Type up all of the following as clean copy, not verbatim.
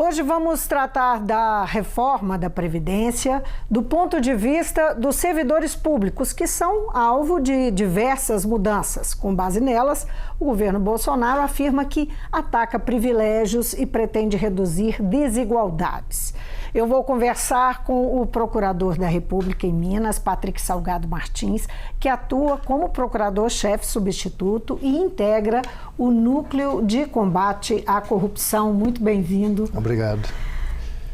Hoje vamos tratar da reforma da Previdência do ponto de vista dos servidores públicos, que são alvo de diversas mudanças. Com base nelas, o governo Bolsonaro afirma que ataca privilégios e pretende reduzir desigualdades. Eu vou conversar com o procurador da República em Minas, Patrick Salgado Martins, que atua como procurador-chefe substituto e integra o Núcleo de Combate à Corrupção. Muito bem-vindo. Obrigado.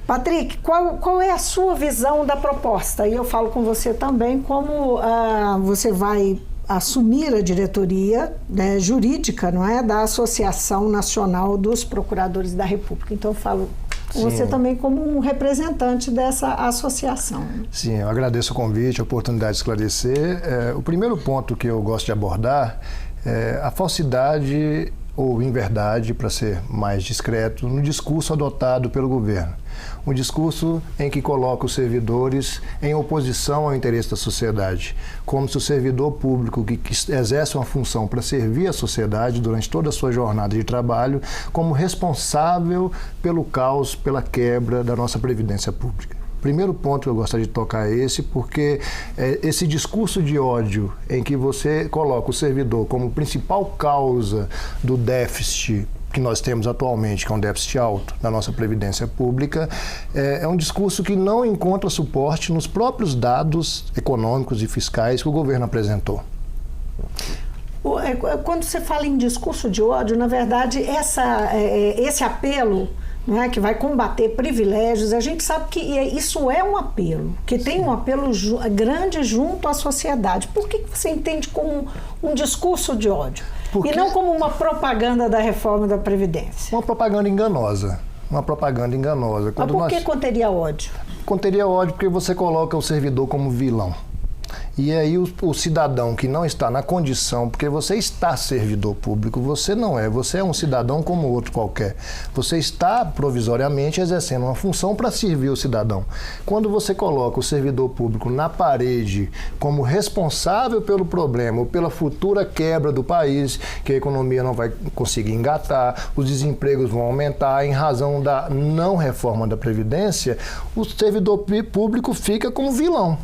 Patrick, qual é a sua visão da proposta? E eu falo com você também como você vai assumir a diretoria jurídica, não é, da Associação Nacional dos Procuradores da República. Então eu falo com você também como um representante dessa associação. Sim, eu agradeço o convite, a oportunidade de esclarecer. O primeiro ponto que eu gosto de abordar é a falsidade ou inverdade, para ser mais discreto, no discurso adotado pelo governo. Um discurso em que coloca os servidores em oposição ao interesse da sociedade, como se o servidor público que exerce uma função para servir a sociedade durante toda a sua jornada de trabalho, como responsável pelo caos, pela quebra da nossa Previdência Pública. Primeiro ponto que eu gostaria de tocar é esse, porque esse discurso de ódio em que você coloca o servidor como principal causa do déficit que nós temos atualmente, que é um déficit alto na nossa Previdência Pública, é um discurso que não encontra suporte nos próprios dados econômicos e fiscais que o governo apresentou. Quando você fala em discurso de ódio, na verdade, esse apelo, não é, que vai combater privilégios, a gente sabe que isso é um apelo, que tem um apelo grande junto à sociedade. Por que você entende como um discurso de ódio? E não como uma propaganda da reforma da Previdência? Uma propaganda enganosa. Uma propaganda enganosa. Mas por que conteria ódio? Conteria ódio porque você coloca o servidor como vilão. E aí o cidadão que não está na condição, porque você está servidor público, você não é, você é um cidadão como outro qualquer. Você está provisoriamente exercendo uma função para servir o cidadão. Quando você coloca o servidor público na parede como responsável pelo problema ou pela futura quebra do país, que a economia não vai conseguir engatar, os desempregos vão aumentar em razão da não reforma da Previdência, o servidor público fica como vilão.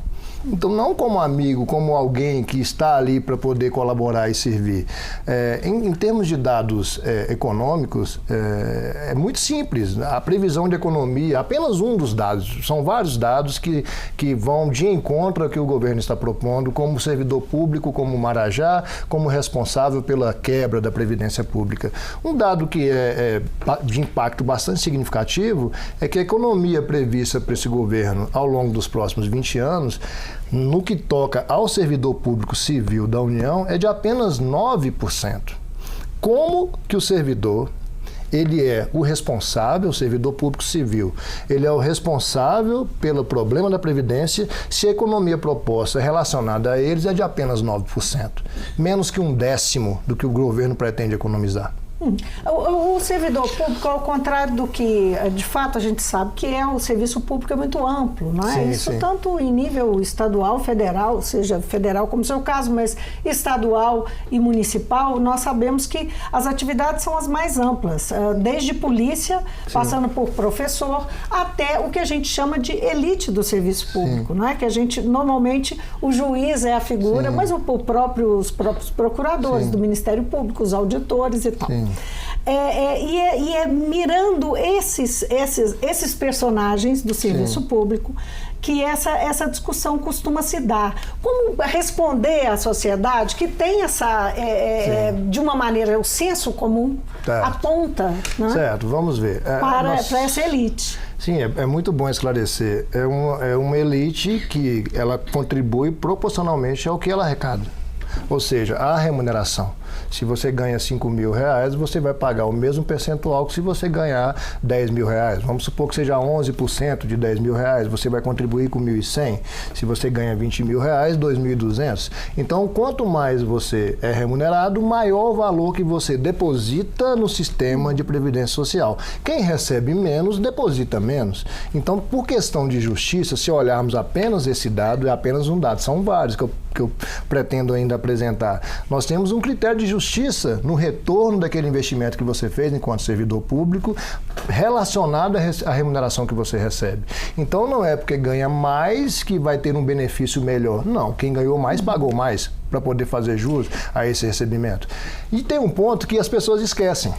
Então, não como amigo, como alguém que está ali para poder colaborar e servir. Em termos de dados econômicos, é muito simples. A previsão de economia, apenas um dos dados, são vários dados que vão de encontro ao que o governo está propondo, como servidor público, como Marajá, como responsável pela quebra da Previdência Pública. Um dado que é de impacto bastante significativo é que a economia prevista para esse governo ao longo dos próximos 20 anos, no que toca ao servidor público civil da União, é de apenas 9%. Como que o servidor, ele é o responsável, o servidor público civil, ele é o responsável pelo problema da Previdência se a economia proposta relacionada a eles é de apenas 9%, menos que 1/10 do que o governo pretende economizar. O servidor público, ao contrário do que, de fato, a gente sabe que o serviço público é muito amplo, não é? Sim, isso sim. Tanto em nível estadual, federal, seja federal como o seu caso, mas estadual e municipal, nós sabemos que as atividades são as mais amplas, desde polícia, passando por professor, até o que a gente chama de elite do serviço público, não é? Que a gente, normalmente, o juiz é a figura, mas os próprios procuradores do Ministério Público, os auditores e tal. Sim. Mirando esses personagens do serviço público que essa discussão costuma se dar. Como responder à sociedade que tem de uma maneira, o senso comum aponta, né? Certo, vamos ver. Para essa elite. Sim, é muito bom esclarecer. É uma elite que ela contribui proporcionalmente ao que ela arrecada. Ou seja, a remuneração. Se você ganha R$5.000, você vai pagar o mesmo percentual que se você ganhar R$10.000. Vamos supor que seja 11% de R$10.000, você vai contribuir com R$1.100. Se você ganha R$20.000, R$2.200. Então, quanto mais você é remunerado, maior o valor que você deposita no sistema de previdência social. Quem recebe menos, deposita menos. Então, por questão de justiça, se olharmos apenas esse dado, é apenas um dado. São vários que eu eu pretendo ainda apresentar. Nós temos um critério de justiça no retorno daquele investimento que você fez enquanto servidor público, relacionado à remuneração que você recebe. Então não é porque ganha mais que vai ter um benefício melhor. Não, quem ganhou mais pagou mais para poder fazer jus a esse recebimento. E tem um ponto que as pessoas esquecem.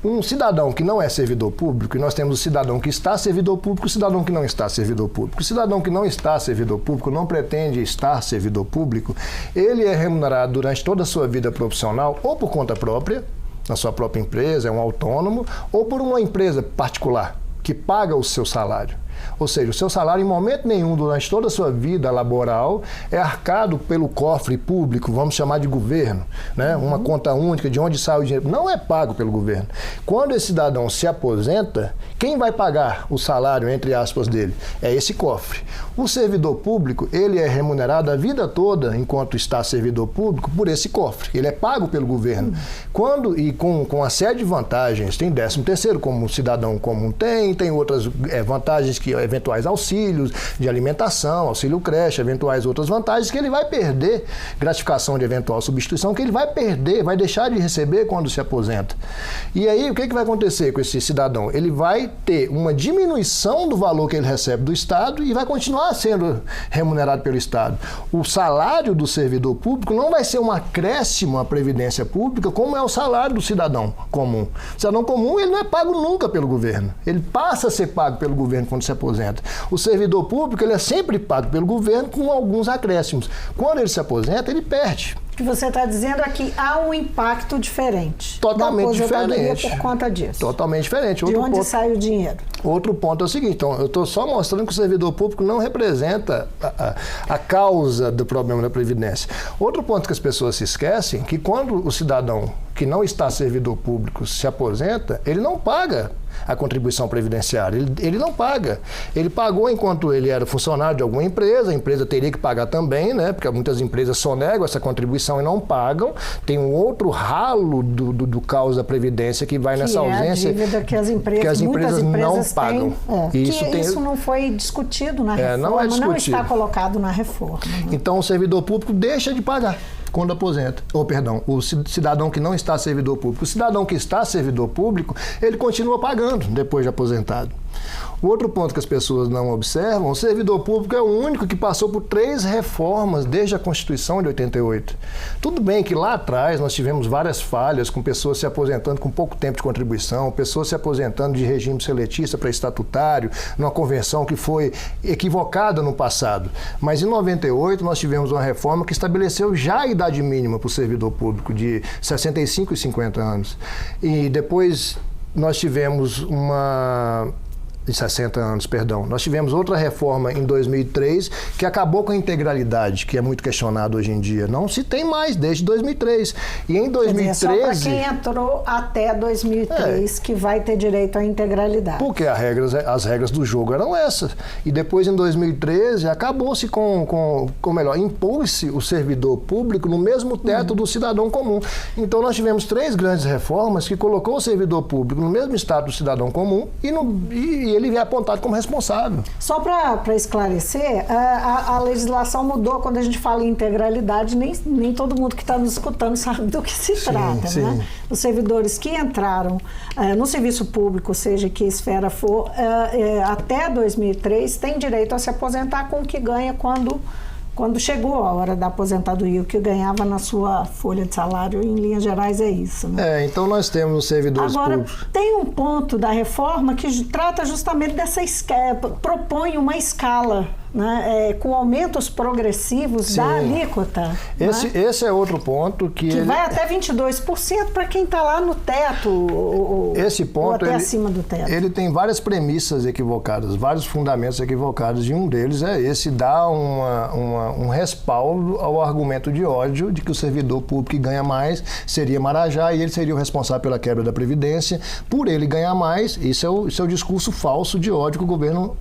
Um cidadão que não é servidor público, e nós temos o cidadão que está servidor público e o cidadão que não está servidor público. O cidadão que não está servidor público, não pretende estar servidor público, ele é remunerado durante toda a sua vida profissional ou por conta própria, na sua própria empresa, é um autônomo, ou por uma empresa particular que paga o seu salário. Ou seja, o seu salário, em momento nenhum, durante toda a sua vida laboral, é arcado pelo cofre público, vamos chamar de governo, né? Uma conta única de onde sai o dinheiro. Não é pago pelo governo. Quando esse cidadão se aposenta, quem vai pagar o salário, entre aspas, dele? É esse cofre. O servidor público, ele é remunerado a vida toda, enquanto está servidor público, por esse cofre. Ele é pago pelo governo. Quando, e com uma série de vantagens, tem 13º, como o cidadão comum tem outras vantagens que eventuais auxílios de alimentação, auxílio creche, eventuais outras vantagens que ele vai perder, gratificação de eventual substituição, que ele vai perder, vai deixar de receber quando se aposenta. E aí, o que vai acontecer com esse cidadão? Ele vai ter uma diminuição do valor que ele recebe do Estado e vai continuar sendo remunerado pelo Estado. O salário do servidor público não vai ser um acréscimo à Previdência Pública, como é o salário do cidadão comum. O cidadão comum, ele não é pago nunca pelo governo. Ele passa a ser pago pelo governo quando se aposenta. O servidor público, ele é sempre pago pelo governo com alguns acréscimos. Quando ele se aposenta, ele perde. O que você está dizendo é que há um impacto diferente. Totalmente diferente. Por conta disso. Totalmente diferente. De onde sai o dinheiro? Outro ponto é o seguinte, então, eu estou só mostrando que o servidor público não representa a causa do problema da Previdência. Outro ponto que as pessoas se esquecem, que quando o cidadão que não está servidor público se aposenta, ele não paga a contribuição previdenciária. Ele não paga. Ele pagou enquanto ele era funcionário de alguma empresa, a empresa teria que pagar também, né? Porque muitas empresas sonegam essa contribuição e não pagam. Tem um outro ralo do caos da Previdência que vai nessa ausência. É a dívida que as empresas não pagam. Isso não foi discutido na reforma, não está colocado na reforma. Né? Então o servidor público deixa de pagar quando aposenta. O cidadão que não está servidor público. O cidadão que está servidor público, ele continua pagando depois de aposentado. O outro ponto que as pessoas não observam, o servidor público é o único que passou por 3 reformas desde a Constituição de 88. Tudo bem que lá atrás nós tivemos várias falhas, com pessoas se aposentando com pouco tempo de contribuição, pessoas se aposentando de regime seletista para estatutário, numa convenção que foi equivocada no passado. Mas em 98 nós tivemos uma reforma que estabeleceu já a idade mínima para o servidor público de 65 e 50 anos. E depois nós tivemos de 60 anos, perdão. Nós tivemos outra reforma em 2003 que acabou com a integralidade, que é muito questionado hoje em dia. Não se tem mais desde 2003. E em 2013... Quer dizer, só para quem entrou até 2003 que vai ter direito à integralidade. Porque as regras do jogo eram essas. E depois, em 2013, acabou-se impôs-se o servidor público no mesmo teto do cidadão comum. Então, nós tivemos 3 grandes reformas que colocou o servidor público no mesmo status do cidadão comum e ele é apontado como responsável. Só para esclarecer, a legislação mudou quando a gente fala em integralidade, nem todo mundo que está nos escutando sabe do que se trata. Sim. Né? Os servidores que entraram no serviço público, seja que esfera for, até 2003, têm direito a se aposentar com o que ganha quando chegou a hora da aposentadoria. O que ganhava na sua folha de salário, em linhas gerais, é isso. Né? Então nós temos os servidores públicos. Agora, tem um ponto da reforma que trata justamente dessa propõe uma escala, né, com aumentos progressivos da alíquota. Esse é outro ponto que vai até 22% para quem está lá no teto, esse ponto, ou até acima do teto. Ele tem várias premissas equivocadas, vários fundamentos equivocados, e um deles é esse, dar um respaldo ao argumento de ódio de que o servidor público que ganha mais seria Marajá e ele seria o responsável pela quebra da Previdência. Por ele ganhar mais, isso é o discurso falso de ódio que o governo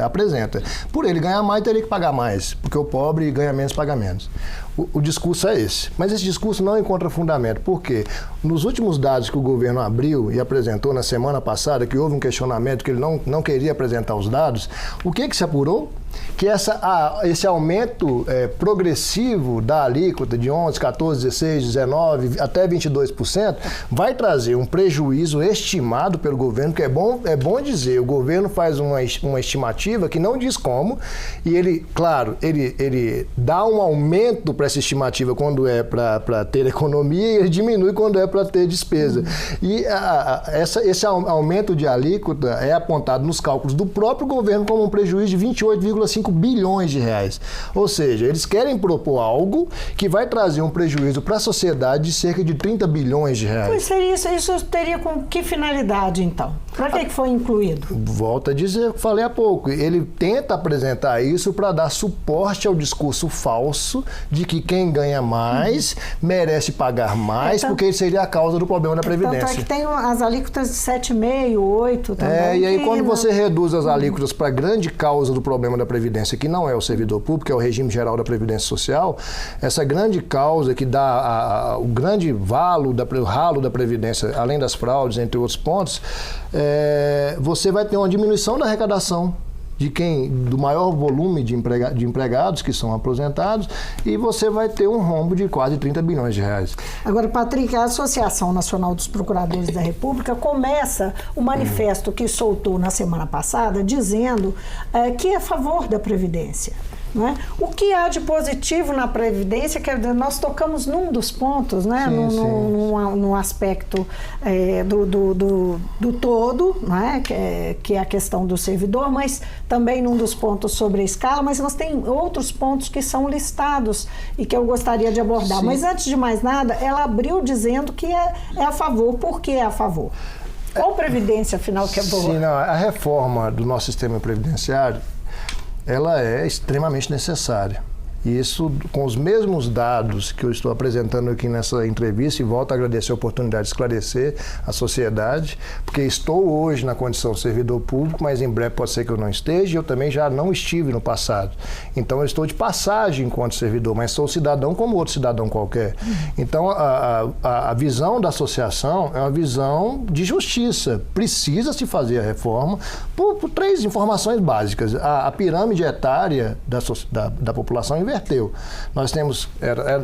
apresenta. Por ele ganhar mais, teria que pagar mais, porque o pobre ganha menos, paga menos. O discurso é esse. Mas esse discurso não encontra fundamento. Por quê? Nos últimos dados que o governo abriu e apresentou na semana passada, que houve um questionamento que ele não queria apresentar os dados, o que se apurou? que esse aumento progressivo da alíquota de 11%, 14%, 16%, 19% até 22% vai trazer um prejuízo estimado pelo governo, que é bom dizer, o governo faz uma estimativa que não diz como, e ele, claro, ele dá um aumento para essa estimativa quando é para ter economia e ele diminui quando é para ter despesa. E esse aumento de alíquota é apontado nos cálculos do próprio governo como um prejuízo de 28,5 bilhões de reais. Ou seja, eles querem propor algo que vai trazer um prejuízo para a sociedade de cerca de 30 bilhões de reais. Pois seria isso teria com que finalidade, então? Para que foi incluído? Volto a dizer, falei há pouco, ele tenta apresentar isso para dar suporte ao discurso falso de que quem ganha mais merece pagar mais, porque seria a causa do problema da Previdência. Tanto é que tem as alíquotas de 7,5%, 8% também. E aí quando você reduz as alíquotas para a grande causa do problema da Previdência, que não é o servidor público, é o regime geral da Previdência Social, essa grande causa que dá o grande ralo da Previdência, além das fraudes, entre outros pontos, você vai ter uma diminuição da arrecadação do maior volume de empregados que são aposentados, e você vai ter um rombo de quase 30 bilhões de reais. Agora, Patrick, a Associação Nacional dos Procuradores da República começa o manifesto que soltou na semana passada dizendo que é a favor da Previdência. Não é? O que há de positivo na Previdência, quer dizer, nós tocamos num dos pontos, né? Num aspecto do todo, né? Que é a questão do servidor, mas também num dos pontos sobre a escala, mas nós temos outros pontos que são listados e que eu gostaria de abordar. Sim. Mas antes de mais nada, ela abriu dizendo que é a favor. Por que é a favor? Qual Previdência, afinal, que é boa? Sim, não, a reforma do nosso sistema previdenciário, ela é extremamente necessária. E isso, com os mesmos dados que eu estou apresentando aqui nessa entrevista, e volto a agradecer a oportunidade de esclarecer a sociedade, porque estou hoje na condição de servidor público, mas em breve pode ser que eu não esteja, e eu também já não estive no passado. Então eu estou de passagem enquanto servidor, mas sou cidadão como outro cidadão qualquer. Então a visão da associação é uma visão de justiça. Precisa se fazer a reforma por três informações básicas. A pirâmide etária da população inverteu. Nós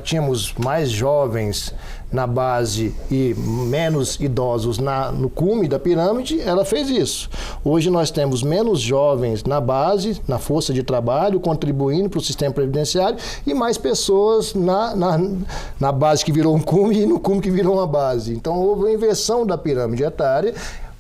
tínhamos mais jovens na base e menos idosos no cume da pirâmide, ela fez isso. Hoje nós temos menos jovens na base, na força de trabalho, contribuindo para o sistema previdenciário, e mais pessoas na base que virou um cume e no cume que virou uma base. Então houve uma inversão da pirâmide etária.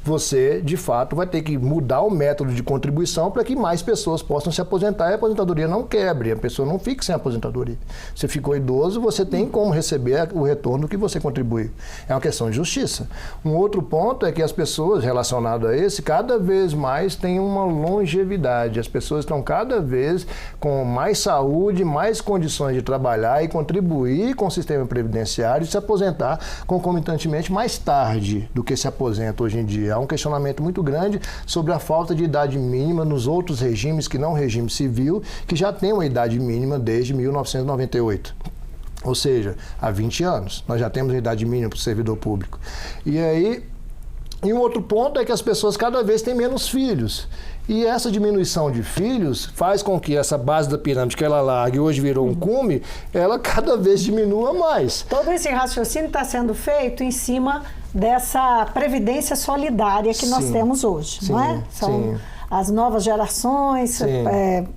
Você, de fato, vai ter que mudar o método de contribuição para que mais pessoas possam se aposentar e a aposentadoria não quebre, a pessoa não fique sem aposentadoria. Você ficou idoso, você tem como receber o retorno que você contribuiu. É uma questão de justiça. Um outro ponto é que as pessoas relacionadas a esse, cada vez mais têm uma longevidade. As pessoas estão cada vez com mais saúde, mais condições de trabalhar e contribuir com o sistema previdenciário e se aposentar concomitantemente mais tarde do que se aposenta hoje em dia. Há um questionamento muito grande sobre a falta de idade mínima nos outros regimes que não o regime civil, que já tem uma idade mínima desde 1998. Ou seja, há 20 anos. Nós já temos uma idade mínima para o servidor público. E um outro ponto é que as pessoas cada vez têm menos filhos. E essa diminuição de filhos faz com que essa base da pirâmide que ela larga e hoje virou um cume, ela cada vez diminua mais. Todo esse raciocínio está sendo feito em cima dessa previdência solidária que nós temos hoje, não é? São as novas gerações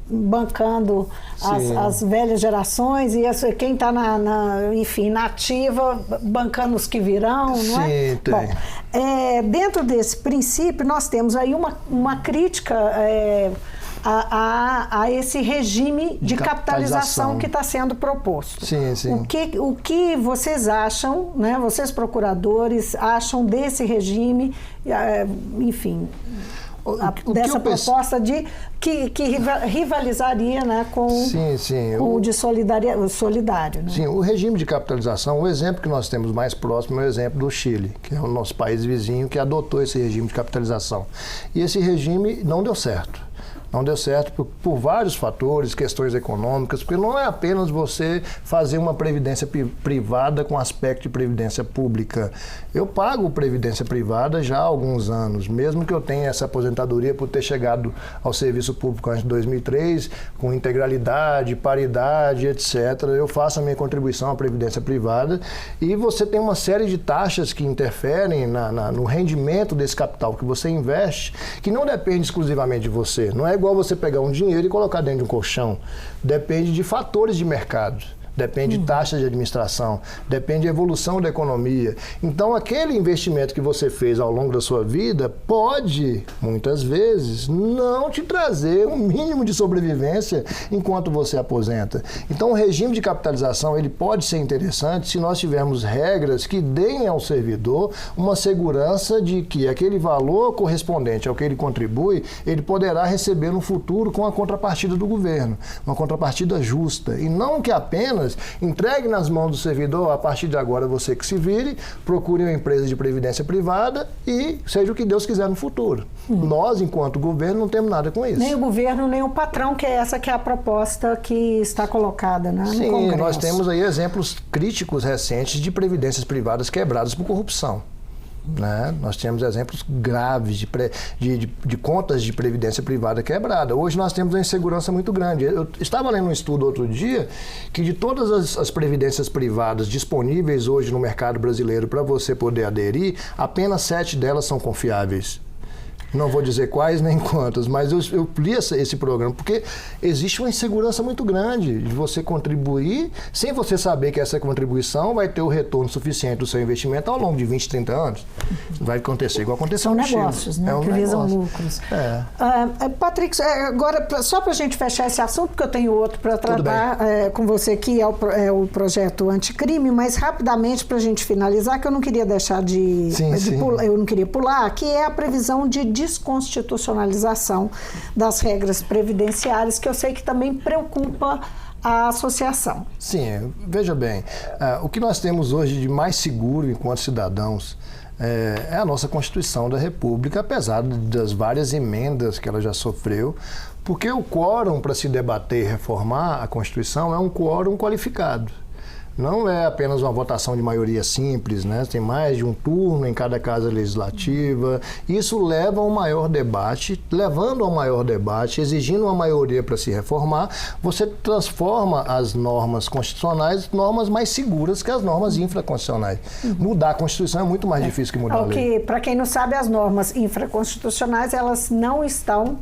bancando as velhas gerações e quem está na ativa bancando os que virão, não é? Sim, tem. Bom, dentro desse princípio nós temos aí uma crítica a esse regime de capitalização que está sendo proposto. Sim, sim. O que vocês acham, né, vocês procuradores, acham desse regime, enfim, dessa proposta que rivalizaria, né, com o de solidário? Né? Sim, o regime de capitalização, o exemplo que nós temos mais próximo é o exemplo do Chile, que é o nosso país vizinho que adotou esse regime de capitalização. E esse regime não deu certo. Não deu certo por vários fatores, questões econômicas, porque não é apenas você fazer uma previdência privada com aspecto de previdência pública. Eu pago previdência privada já há alguns anos, mesmo que eu tenha essa aposentadoria por ter chegado ao serviço público antes de 2003, com integralidade, paridade, etc. Eu faço a minha contribuição à previdência privada e você tem uma série de taxas que interferem no rendimento desse capital que você investe, que não depende exclusivamente de você. Não é igual você pegar um dinheiro e colocar dentro de um colchão. Depende de fatores de mercado. Depende de taxas de administração, depende de evolução da economia. Então, aquele investimento que você fez ao longo da sua vida pode, muitas vezes, não te trazer um mínimo de sobrevivência enquanto você aposenta. Então, o regime de capitalização ele pode ser interessante se nós tivermos regras que deem ao servidor uma segurança de que aquele valor correspondente ao que ele contribui, ele poderá receber no futuro com a contrapartida do governo, uma contrapartida justa, e não que apenas entregue nas mãos do servidor, a partir de agora você que se vire, procure uma empresa de previdência privada e seja o que Deus quiser no futuro. Nós, enquanto governo, não temos nada com isso. Nem o governo, nem o patrão, que é essa que é a proposta que está colocada, né, no Congresso. Sim, nós temos aí exemplos críticos recentes de previdências privadas quebradas por corrupção. Né? Nós temos exemplos graves de contas de previdência privada quebrada. Hoje nós temos uma insegurança muito grande. Eu estava lendo um estudo outro dia que de todas as previdências privadas disponíveis hoje no mercado brasileiro para você poder aderir, apenas 7 delas são confiáveis. Não vou dizer quais nem quantas, mas eu li esse programa, porque existe uma insegurança muito grande de você contribuir sem você saber que essa contribuição vai ter o retorno suficiente do seu investimento ao longo de 20, 30 anos. Vai acontecer igual aconteceu no Chile. São negócios, né? Que visam lucros. Patrick, agora, só para a gente fechar esse assunto, porque eu tenho outro para tratar com você, que é o projeto anticrime, mas rapidamente para a gente finalizar, que eu não queria deixar eu não queria pular, que é a previsão de desconstitucionalização das regras previdenciárias, que eu sei que também preocupa a associação. Sim, veja bem, o que nós temos hoje de mais seguro enquanto cidadãos é a nossa Constituição da República, apesar das várias emendas que ela já sofreu, porque o quórum para se debater e reformar a Constituição é um quórum qualificado. Não é apenas uma votação de maioria simples, né? Tem mais de um turno em cada casa legislativa. Isso leva a um maior debate. Levando a um maior debate, exigindo uma maioria para se reformar, você transforma as normas constitucionais em normas mais seguras que as normas infraconstitucionais. Mudar a Constituição é muito mais difícil que mudar a lei. Para quem não sabe, as normas infraconstitucionais, elas não estão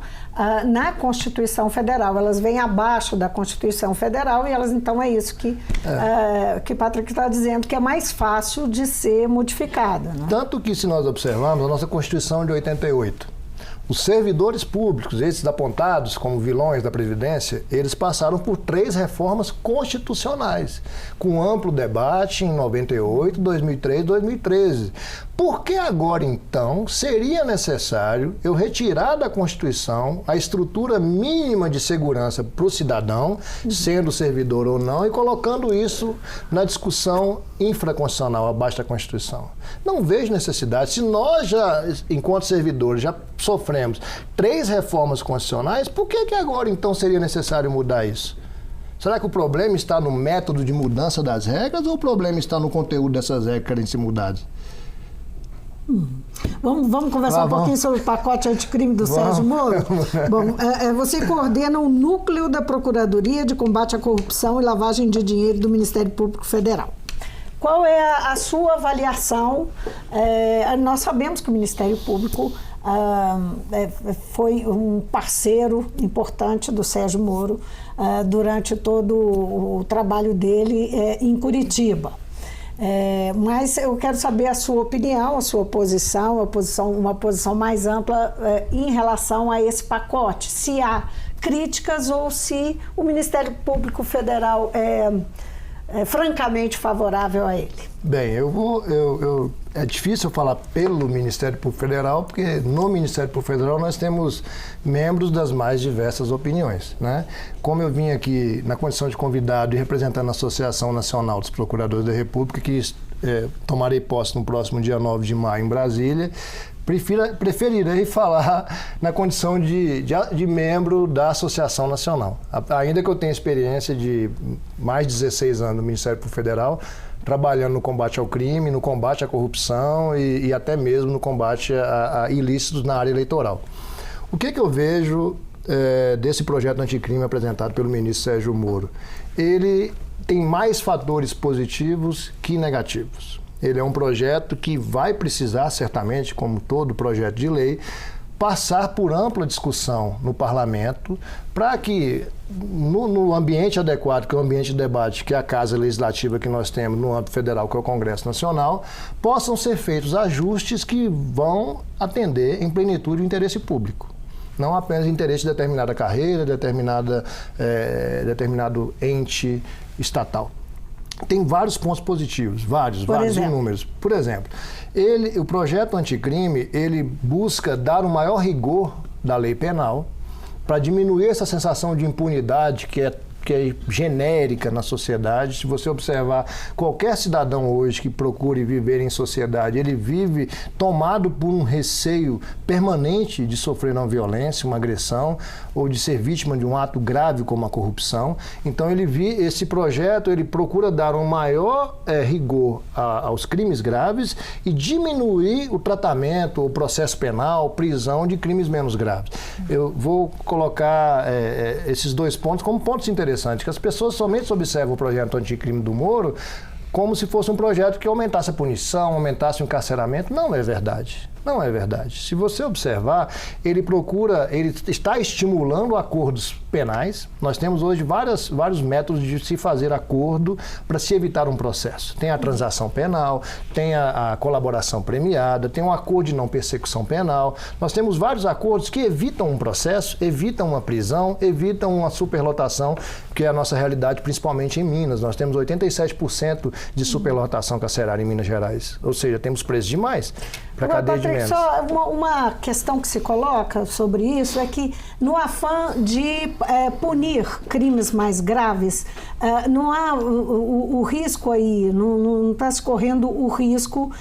na Constituição Federal. Elas vêm abaixo da Constituição Federal e elas, então, é isso que Patrick está dizendo, que é mais fácil de ser modificada. Né? Tanto que, se nós observarmos, a nossa Constituição de 88, os servidores públicos, esses apontados como vilões da Previdência, eles passaram por 3 reformas constitucionais, com amplo debate em 98, 2003 e 2013. Por que agora, então, seria necessário eu retirar da Constituição a estrutura mínima de segurança para o cidadão, sendo servidor ou não, e colocando isso na discussão infraconstitucional, abaixo da Constituição? Não vejo necessidade. Se nós já, enquanto servidores, já sofremos 3 reformas constitucionais, por que agora, então, seria necessário mudar isso? Será que o problema está no método de mudança das regras ou o problema está no conteúdo dessas regras que querem ser mudadas? Vamos conversar um pouquinho sobre o pacote anticrime do Sérgio Moro? Bom, você coordena o núcleo da Procuradoria de Combate à Corrupção e Lavagem de Dinheiro do Ministério Público Federal. Qual é a sua avaliação? Nós sabemos que o Ministério Público foi um parceiro importante do Sérgio Moro durante todo o trabalho dele em Curitiba. Mas eu quero saber a sua opinião, a sua posição, uma posição mais ampla em relação a esse pacote. Se há críticas ou se o Ministério Público Federal é francamente favorável a ele. Bem, é difícil falar pelo Ministério Público Federal, porque no Ministério Público Federal nós temos membros das mais diversas opiniões, né? Como eu vim aqui na condição de convidado e representando a Associação Nacional dos Procuradores da República, que tomarei posse no próximo dia 9 de maio em Brasília, preferirei falar na condição de membro da Associação Nacional. Ainda que eu tenha experiência de mais de 16 anos no Ministério Público Federal, trabalhando no combate ao crime, no combate à corrupção e até mesmo no combate a ilícitos na área eleitoral. O que eu vejo desse projeto anticrime apresentado pelo ministro Sérgio Moro? Ele tem mais fatores positivos que negativos. Ele é um projeto que vai precisar, certamente, como todo projeto de lei, passar por ampla discussão no parlamento para que, no ambiente adequado, que é o ambiente de debate, que é a Casa Legislativa que nós temos no âmbito federal, que é o Congresso Nacional, possam ser feitos ajustes que vão atender em plenitude o interesse público. Não apenas o interesse de determinada carreira, determinado ente estatal. Tem vários pontos positivos, vários inúmeros. Por exemplo, o projeto anticrime, ele busca dar o maior rigor da lei penal para diminuir essa sensação de impunidade que é genérica na sociedade. Se você observar qualquer cidadão hoje que procure viver em sociedade, ele vive tomado por um receio permanente de sofrer uma violência, uma agressão, ou de ser vítima de um ato grave como a corrupção. Então esse projeto ele procura dar um maior rigor aos crimes graves e diminuir o tratamento, o processo penal, prisão de crimes menos graves. Eu vou colocar esses dois pontos como pontos interessantes, que as pessoas somente observam o projeto anticrime do Moro como se fosse um projeto que aumentasse a punição, aumentasse o encarceramento. Não é verdade. Não é verdade. Se você observar, ele está estimulando acordos penais. Nós temos hoje vários métodos de se fazer acordo para se evitar um processo. Tem a transação penal, tem a colaboração premiada, tem um acordo de não persecução penal. Nós temos vários acordos que evitam um processo, evitam uma prisão, evitam uma superlotação, que é a nossa realidade, principalmente em Minas. Nós temos 87% de superlotação carcerária em Minas Gerais. Ou seja, temos preso demais para cadeia de menos. Só uma questão que se coloca sobre isso é que, no afã de punir crimes mais graves, não há o risco aí, não está se correndo o risco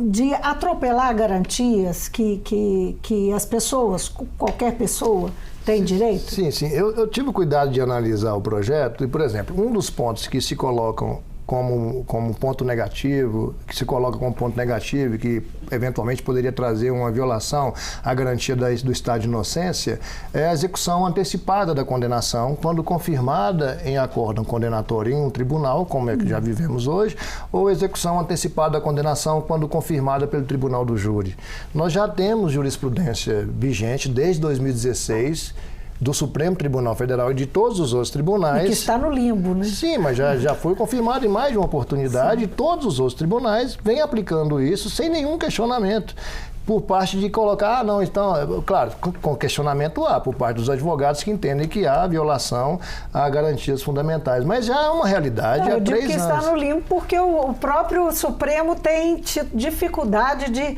de atropelar garantias que as pessoas, qualquer pessoa, tem direito? Sim. Eu tive cuidado de analisar o projeto e, por exemplo, um dos pontos que se colocam como ponto negativo, e que eventualmente poderia trazer uma violação à garantia do estado de inocência, é a execução antecipada da condenação, quando confirmada em acórdão condenatório em um tribunal, como é que já vivemos hoje, ou execução antecipada da condenação quando confirmada pelo tribunal do júri. Nós já temos jurisprudência vigente desde 2016, do Supremo Tribunal Federal e de todos os outros tribunais. E que está no limbo, né? Sim, mas já foi confirmado em mais de uma oportunidade. Sim. E todos os outros tribunais vêm aplicando isso sem nenhum questionamento. Por parte de colocar, então, claro, com questionamento por parte dos advogados que entendem que há violação a garantias fundamentais. Mas já é uma realidade há 3 anos. Eu digo que está no limbo porque o próprio Supremo tem dificuldade de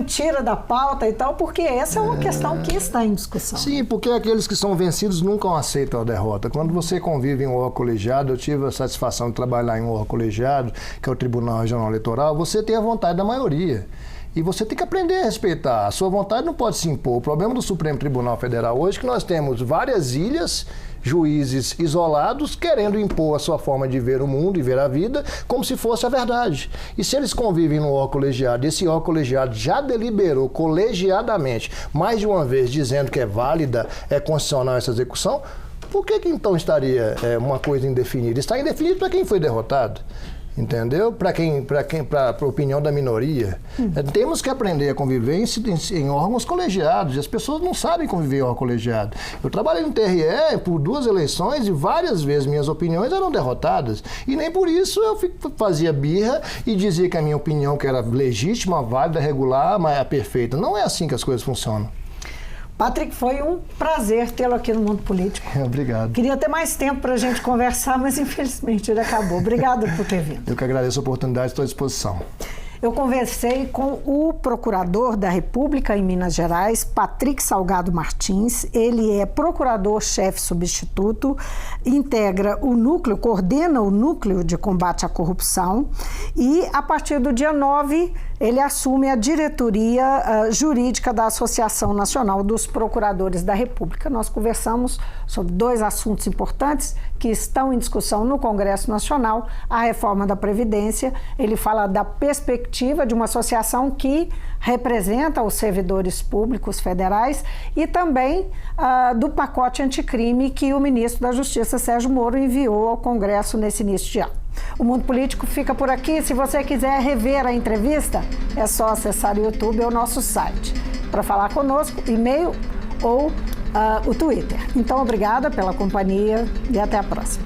tira da pauta e tal, porque essa é uma questão que está em discussão. Sim, porque aqueles que são vencidos nunca aceitam a derrota. Quando você convive em um órgão colegiado, eu tive a satisfação de trabalhar em um órgão colegiado, que é o Tribunal Regional Eleitoral, você tem a vontade da maioria. E você tem que aprender a respeitar. A sua vontade não pode se impor. O problema do Supremo Tribunal Federal hoje é que nós temos várias ilhas, juízes isolados, querendo impor a sua forma de ver o mundo e ver a vida como se fosse a verdade. E se eles convivem no órgão colegiado, esse órgão colegiado já deliberou colegiadamente mais de uma vez dizendo que é válida, é constitucional essa execução, por que então estaria uma coisa indefinida? Está indefinido para quem foi derrotado. Entendeu? Para a opinião da minoria. Temos que aprender a conviver em órgãos colegiados. E as pessoas não sabem conviver em órgão colegiado. Eu trabalhei no TRE por 2 eleições e várias vezes minhas opiniões eram derrotadas. E nem por isso eu fazia birra e dizia que a minha opinião que era legítima, válida, regular, mas é perfeita. Não é assim que as coisas funcionam. Patrick, foi um prazer tê-lo aqui no Mundo Político. Obrigado. Queria ter mais tempo para a gente conversar, mas infelizmente ele acabou. Obrigado por ter vindo. Eu que agradeço a oportunidade, estou à disposição. Eu conversei com o procurador da República em Minas Gerais, Patrick Salgado Martins. Ele é procurador-chefe substituto, integra o núcleo, coordena o núcleo de combate à corrupção e, a partir do dia 9, ele assume a diretoria jurídica da Associação Nacional dos Procuradores da República. Nós conversamos sobre dois assuntos importantes que estão em discussão no Congresso Nacional: a reforma da Previdência. Ele fala da perspectiva de uma associação que representa os servidores públicos federais e também do pacote anticrime que o ministro da Justiça, Sérgio Moro, enviou ao Congresso nesse início de ano. O Mundo Político fica por aqui. Se você quiser rever a entrevista, é só acessar o YouTube ou o nosso site. Para falar conosco, e-mail ou o Twitter. Então, obrigada pela companhia e até a próxima.